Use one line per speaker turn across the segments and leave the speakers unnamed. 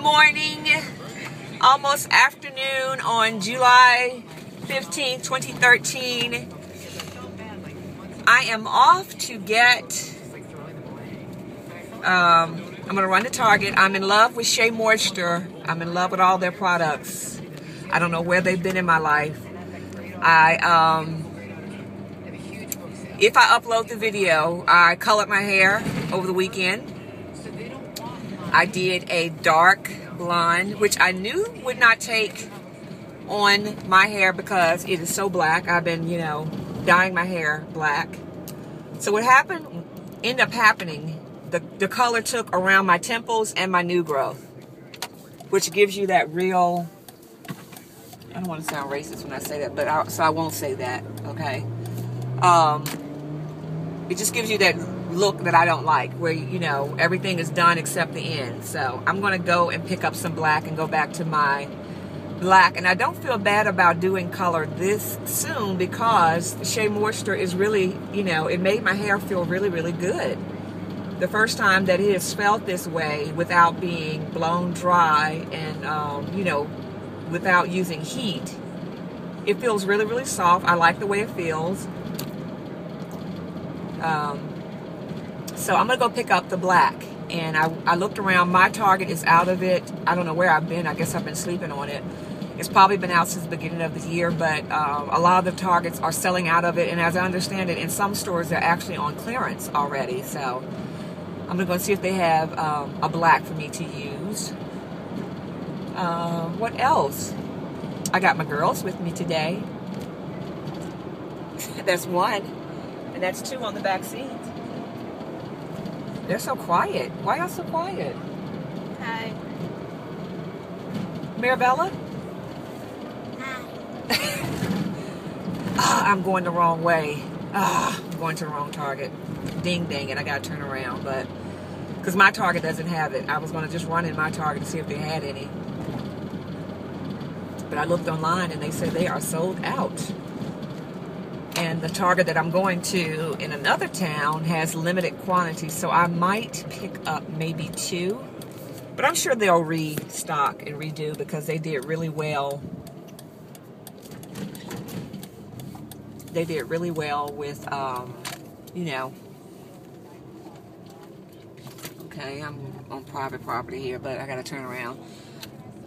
morning, almost afternoon on July 15th, 2013. I am off to get, I'm going to run to Target. I'm in love with Shea Moisture. I'm in love with all their products. I don't know where they've been in my life. If I upload the video, I colored my hair over the weekend. I did a dark blonde, which I knew would not take on my hair because it is so black. I've been, dyeing my hair black. So what ended up happening, the color took around my temples and my new growth, which gives you that real, I don't want to sound racist when I say that, but so I won't say that, okay? It just gives you that look that I don't like, where, everything is done except the end. So I'm going to go and pick up some black and go back to my black. And I don't feel bad about doing color this soon because Shea Moisture is really, it made my hair feel really, really good. The first time that it has felt this way without being blown dry and, without using heat. It feels really, really soft. I like the way it feels. So I'm going to go pick up the black. And I looked around. My Target is out of it. I don't know where I've been. I guess I've been sleeping on it. It's probably been out since the beginning of the year, but a lot of the Targets are selling out of it. And as I understand it, in some stores, they're actually on clearance already. So I'm going to go see if they have a black for me to use. What else? I got my girls with me today. That's one. And that's two on the back seat. They're so quiet. Why y'all so quiet?
Hi.
Mirabella?
Hi.
I'm going the wrong way. I'm going to the wrong Target. Ding, dang it. I got to turn around. But because my Target doesn't have it. I was going to just run in my Target to see if they had any. But I looked online and they said they are sold out. And the Target that I'm going to in another town has limited quantities, so I might pick up maybe two. But I'm sure they'll restock and redo because they did really well. They did really well with, Okay, I'm on private property here, but I got to turn around.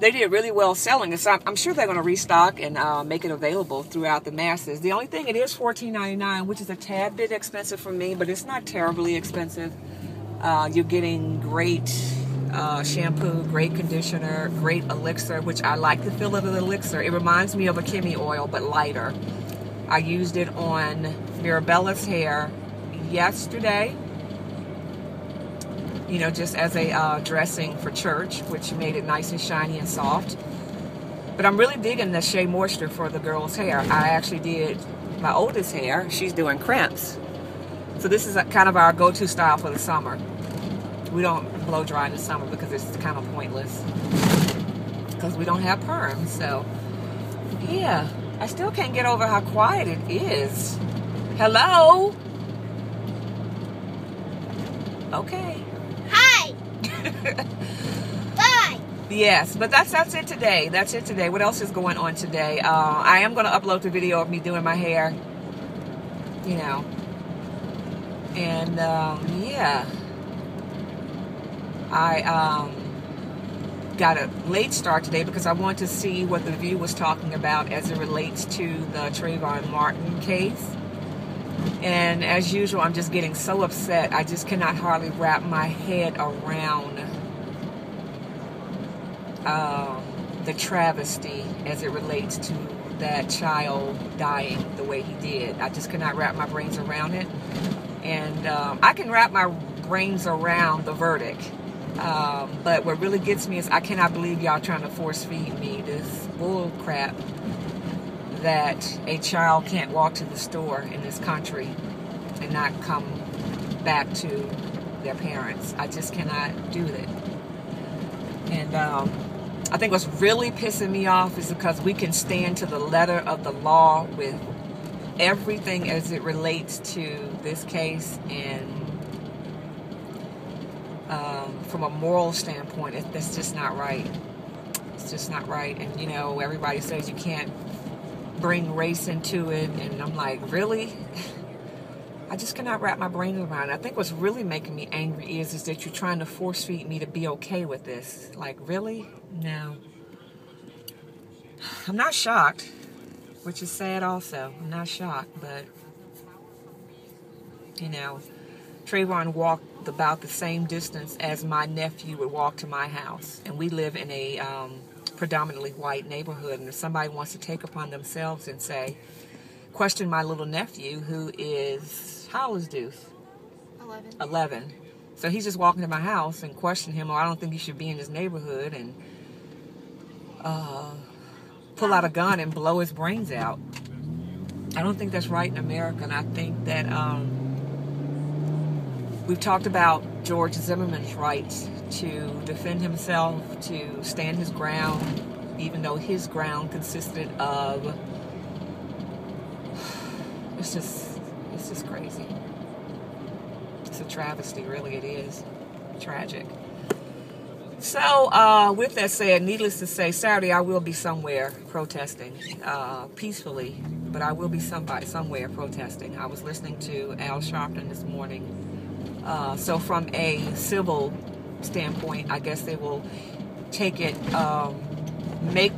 They did really well selling it, so I'm sure they're going to restock and make it available throughout the masses. The only thing, it is $14.99, which is a tad bit expensive for me, but it's not terribly expensive. You're getting great shampoo, great conditioner, great elixir, which I like the feel of the elixir. It reminds me of a Kimmy oil, but lighter. I used it on Mirabella's hair yesterday. Just as a dressing for church, which made it nice and shiny and soft. But I'm really digging the Shea Moisture for the girls' hair. I actually did my oldest hair. She's doing crimps. So this is kind of our go-to style for the summer. We don't blow dry in the summer because it's kind of pointless. Because we don't have perms. So, yeah. I still can't get over how quiet it is. Hello? Okay.
Hi. Bye.
Yes, but that's it today. That's it today. What else is going on today? I am going to upload the video of me doing my hair. And yeah. I got a late start today because I wanted to see what the View was talking about as it relates to the Trayvon Martin case. And as usual, I'm just getting so upset. I just cannot hardly wrap my head around the travesty as it relates to that child dying the way he did. I just cannot wrap my brains around it. And I can wrap my brains around the verdict. But what really gets me is I cannot believe y'all trying to force feed me this bull crap that a child can't walk to the store in this country and not come back to their parents. I just cannot do it. And I think what's really pissing me off is because we can stand to the letter of the law with everything as it relates to this case, and from a moral standpoint, that's just not right. It's just not right. And, you know, everybody says you can't bring race into it. And I'm like, really? I just cannot wrap my brain around it. I think what's really making me angry is that you're trying to force feed me to be okay with this. Like, really? No. I'm not shocked, which is sad also. I'm not shocked, but, you know, Trayvon walked about the same distance as my nephew would walk to my house. And we live in a predominantly white neighborhood. And if somebody wants to take upon themselves and say, question my little nephew, who is, how old is Deuce? 11. So he's just walking to my house and question him, I don't think you should be in this neighborhood, and pull out a gun and blow his brains out. I don't think that's right in America. And I think that we've talked about George Zimmerman's rights to defend himself, to stand his ground, even though his ground consisted of, it's just crazy. It's a travesty, really it is. Tragic. So, with that said, needless to say, Saturday I will be somewhere protesting, peacefully, but I will be somewhere protesting. I was listening to Al Sharpton this morning. So from a civil standpoint, I guess they will take it, make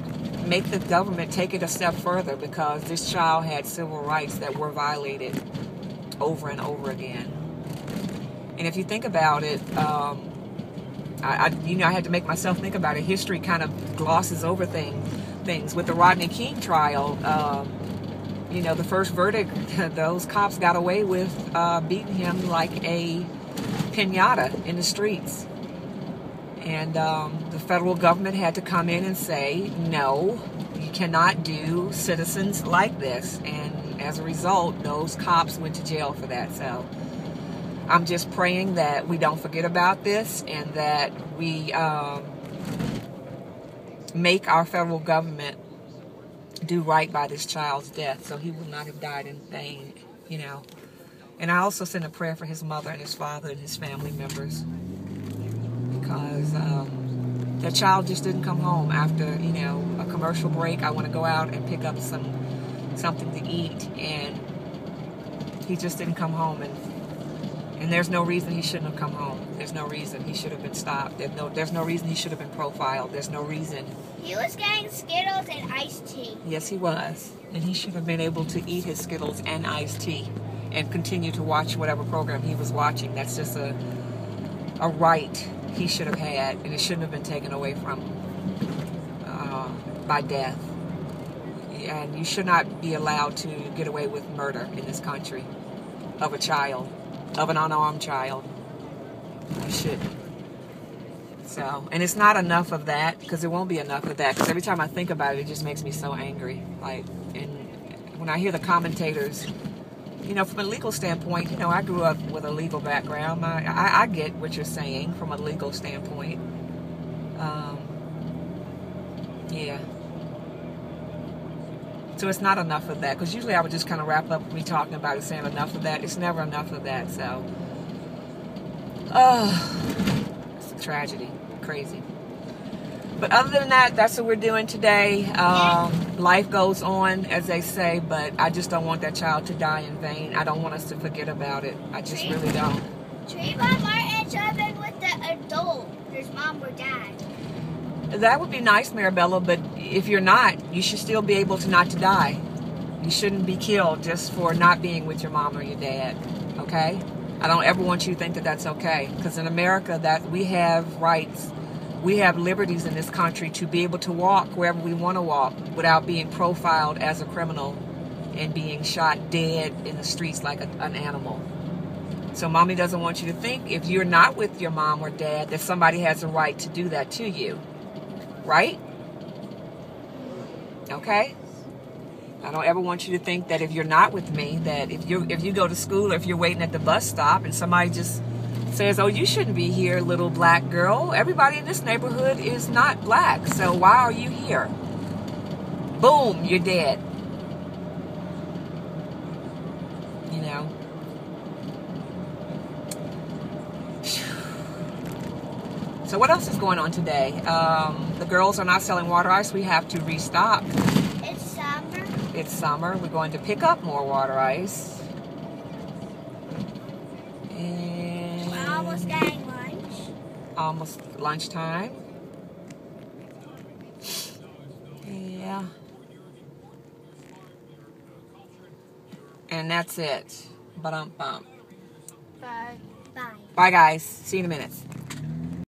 the government take it a step further, because this child had civil rights that were violated over and over again. And if you think about it, I had to make myself think about it. History kind of glosses over things. With the Rodney King trial, the first verdict, those cops got away with beating him like a piñata in the streets. And the federal government had to come in and say, no, you cannot do citizens like this. And as a result, those cops went to jail for that. So I'm just praying that we don't forget about this, and that we make our federal government do right by this child's death, so he will not have died in vain, And I also send a prayer for his mother and his father and his family members, because that child just didn't come home after, a commercial break. I want to go out and pick up something to eat, and he just didn't come home, and there's no reason he shouldn't have come home. There's no reason he should have been stopped. There's no reason he should have been profiled. There's no reason.
He was getting Skittles and iced tea.
Yes, he was. And he should have been able to eat his Skittles and iced tea and continue to watch whatever program he was watching. That's just a right he should have had, and it shouldn't have been taken away from him by death. And you should not be allowed to get away with murder in this country of a child, of an unarmed child. You shouldn't. So, and it's not enough of that, because there won't be enough of that, because every time I think about it, it just makes me so angry. And when I hear the commentators, from a legal standpoint, I grew up with a legal background. I get what you're saying from a legal standpoint. Yeah. So it's not enough of that, because usually I would just kind of wrap up me talking about it saying enough of that. It's never enough of that. So, it's a tragedy. Crazy. But other than that, that's what we're doing today. Life goes on, as they say, but I just don't want that child to die in vain. I don't want us to forget about it. I just really don't.
Trayvon Martin should have been with the adult, his mom or dad.
That would be nice, Marabella, but if you're not, you should still be able to not to die. You shouldn't be killed just for not being with your mom or your dad, okay? I don't ever want you to think that that's okay, because in America, that we have rights. We have liberties in this country to be able to walk wherever we want to walk without being profiled as a criminal and being shot dead in the streets like an animal. So mommy doesn't want you to think, if you're not with your mom or dad, that somebody has a right to do that to you. Right? Okay? I don't ever want you to think that if you're not with me, that if you go to school or if you're waiting at the bus stop and somebody just says, oh, you shouldn't be here, little black girl. Everybody in this neighborhood is not black, so why are you here? Boom, you're dead. So what else is going on today? The girls are not selling water ice. We have to restock.
It's summer.
It's summer. We're going to pick up more water ice. And
We're almost getting lunch.
Almost lunchtime. Yeah. And that's it. Ba-dum-bum.
Bye. Bye.
Bye, guys. See you in a minute.